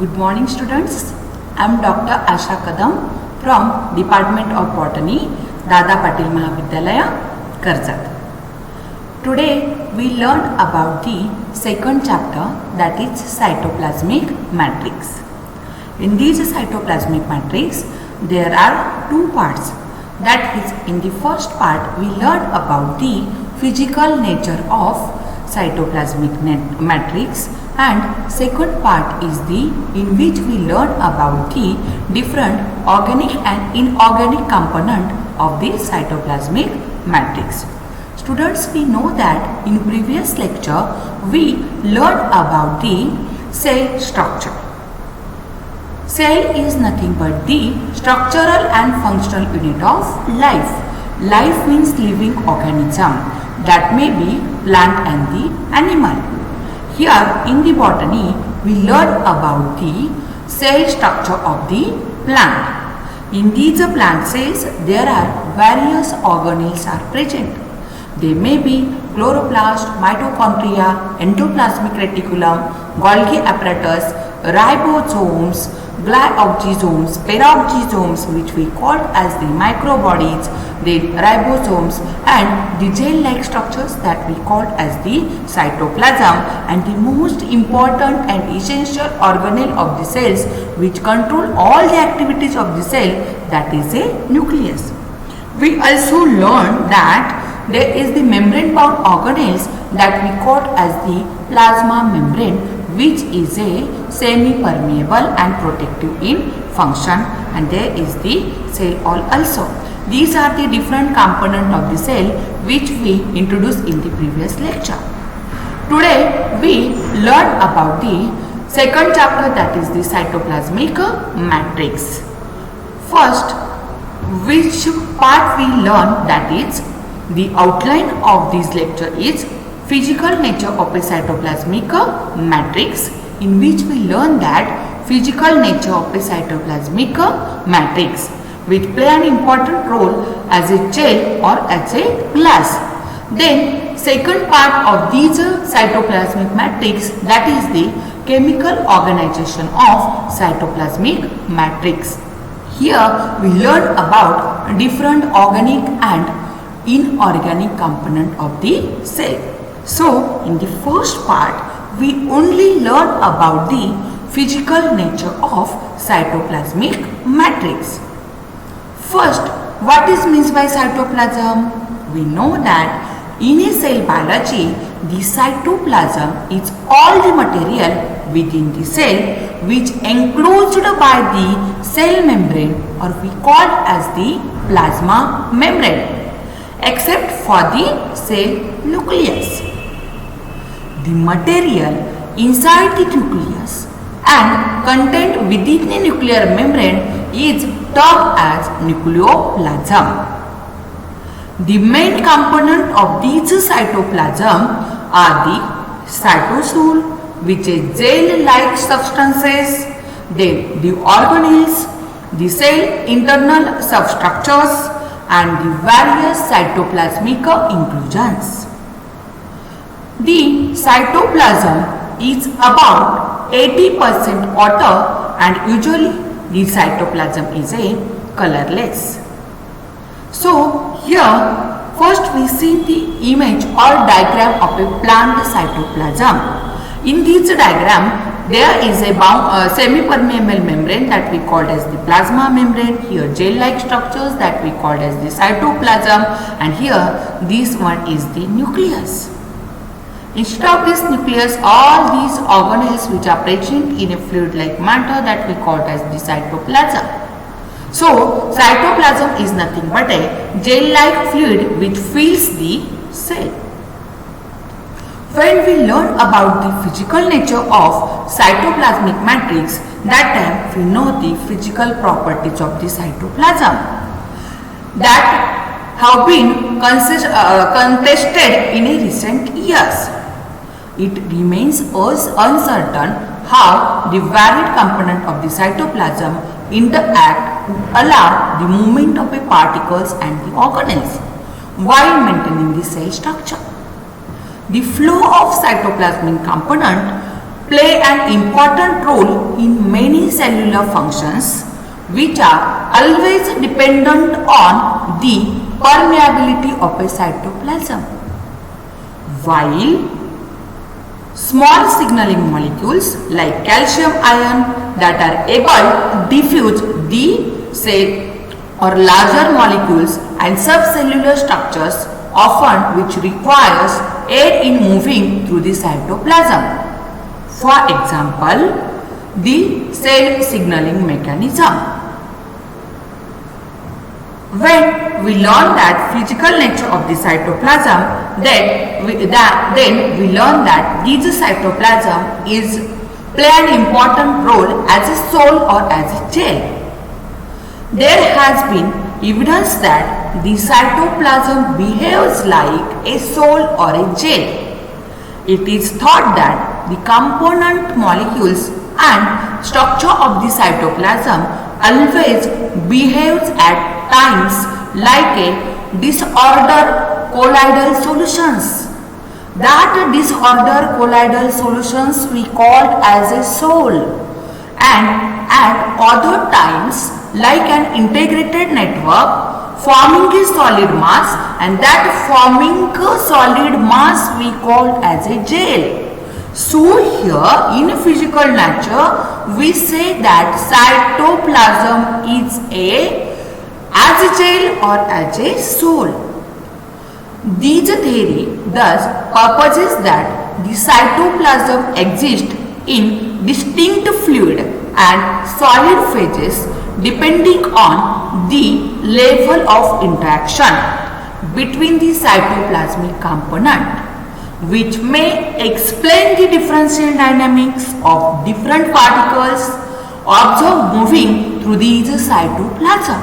Good morning students. I am Dr. Asha Kadam from Department of Botany, Dada Patil Mahavidyalaya, Karjat. Today we learned about the second chapter, that is cytoplasmic matrix. In this cytoplasmic matrix there are two parts. That is, in the first part we learned about the physical nature of cytoplasmic matrix, and second part is the in which we learn about the different organic and inorganic component of the cytoplasmic matrix. Students, we know that in previous lecture we learned about the cell structure. Cell is nothing but the structural and functional unit of life. Life means living organism, that may be plant and the animal. Here in the botany we learn about the cell structure of the plant. In these plant cells there are various organelles are present. They may be chloroplast, mitochondria, endoplasmic reticulum, Golgi apparatus, ribosomes, glyoxysomes, peroxisomes, which we call as the microbodies, the ribosomes, and the gel-like structures that we call as the cytoplasm, and the most important and essential organelle of the cells which control all the activities of the cell, that is a nucleus. We also learned that there is the membrane-bound organelles that we call as the plasma membrane, which is a semi-permeable and protective in function, and there is the cell wall also. These are the different components of the cell which we introduced in the previous lecture. Today we learn about the second chapter, that is the cytoplasmic matrix. First, which part we learn, that is the outline of this lecture is physical nature of a cytoplasmic matrix, in which we learn that physical nature of a cytoplasmic matrix which play an important role as a gel or as a glass. Then second part of this cytoplasmic matrix, that is the chemical organization of cytoplasmic matrix. Here we learn about different organic and inorganic component of the cell. So in the first part we only learn about the physical nature of cytoplasmic matrix. First, what is meant by cytoplasm? We know that in a cell biology the cytoplasm is all the material within the cell which enclosed by the cell membrane, or we call as the plasma membrane, except for the cell nucleus. The material inside the nucleus and content within the nuclear membrane is termed as nucleoplasm. The main component of this cytoplasm are the cytosol, which is gel-like substances, then the organelles, the cell internal substructures, and the various cytoplasmic inclusions. The cytoplasm is about 80% water, and usually the cytoplasm is a colorless. So here first we see the image or diagram of a plant cytoplasm. In this diagram there is a semi-permeable membrane that we called as the plasma membrane, here gel-like structures that we called as the cytoplasm, and here this one is the nucleus. Instead of this nucleus, all these organelles which are present in a fluid-like matter that we call as the cytoplasm. So cytoplasm is nothing but a gel-like fluid which fills the cell. When we learn about the physical nature of cytoplasmic matrix, that time we know the physical properties of the cytoplasm that have been contested in a recent years. It remains uncertain how the varied component of the cytoplasm interact to allow the movement of the particles and the organelles while maintaining the cell structure. The flow of cytoplasmic component play an important role in many cellular functions which are always dependent on the permeability of a cytoplasm. While small signaling molecules like calcium ion that are able to diffuse the cell or larger molecules and subcellular structures often which requires aid in moving through the cytoplasm. For example, the cell signaling mechanism. When we learn that physical nature of the cytoplasm, then we learn that this cytoplasm play an important role as a cell or as a gel. There has been evidence that the cytoplasm behaves like a cell or a gel. It is thought that the component molecules and structure of the cytoplasm always behaves at times like a disorder colloidal solutions. That disorder colloidal solutions we called as a cell, and at other times like an integrated network forming a solid mass, and that forming a solid mass we called as a gel. So here in physical nature we say that cytoplasm is as a gel or as a cell. This theory thus purposes that the cytoplasm exists in distinct fluid and solid phases depending on the level of interaction between the cytoplasmic component, which may explain the differential dynamics of different particles observed moving through the cytoplasm.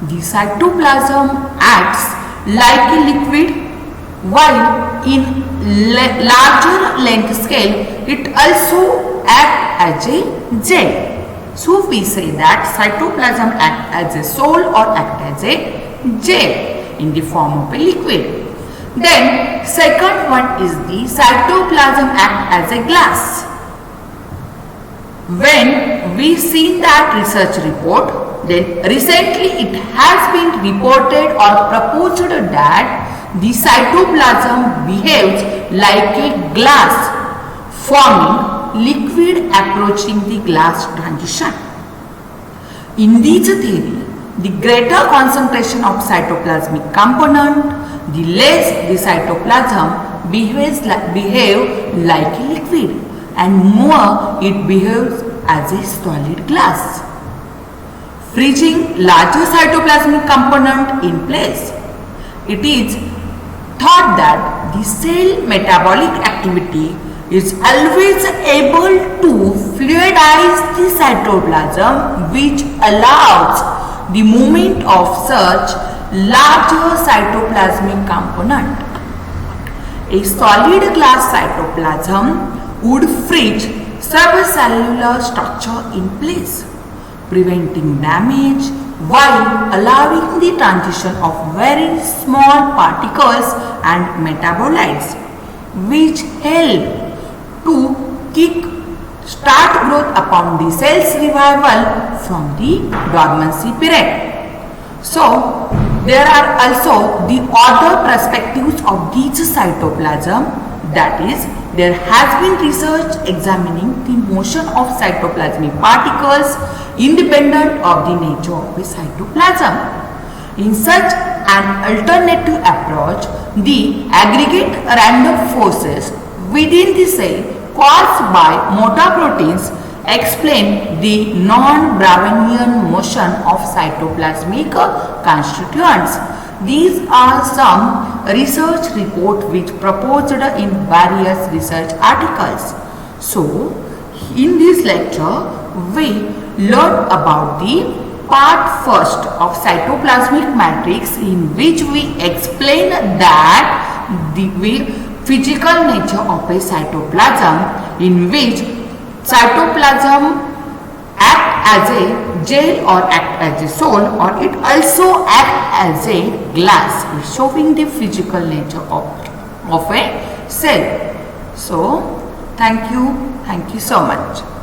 The cytoplasm acts like a liquid, while in larger length scale it also acts as a gel. So we say that cytoplasm acts as a cell or acts as a gel in the form of a liquid. Then second one is the cytoplasm acts as a glass. When we seen that research report, then recently it has been reported or proposed that the cytoplasm behaves like a glass, forming liquid approaching the glass transition. In this theory, the greater concentration of cytoplasmic component, the less the cytoplasm behaves like a liquid, and more it behaves as a solid glass, freezing larger cytoplasmic component in place. It is thought that the cell metabolic activity is always able to fluidize the cytoplasm, which allows the movement of such larger cytoplasmic component. A solid glass cytoplasm would freeze subcellular structure in place, preventing damage while allowing the transition of very small particles and metabolites, which help to start growth upon the cell's revival from the dormancy period. So there are also the other perspectives of this cytoplasm, that is, there has been research examining the motion of cytoplasmic particles independent of the nature of a cytoplasm. In such an alternative approach, the aggregate random forces within the cell caused by motor proteins explain the non-Brownian motion of cytoplasmic constituents. These are some research reports which proposed in various research articles. So, in this lecture, we learned about the part first of cytoplasmic matrix, in which we explain that the physical nature of a cytoplasm, in which cytoplasm act as a gel or act as a cell, or it also act as a glass, showing the physical nature of a cell. So, Thank you so much.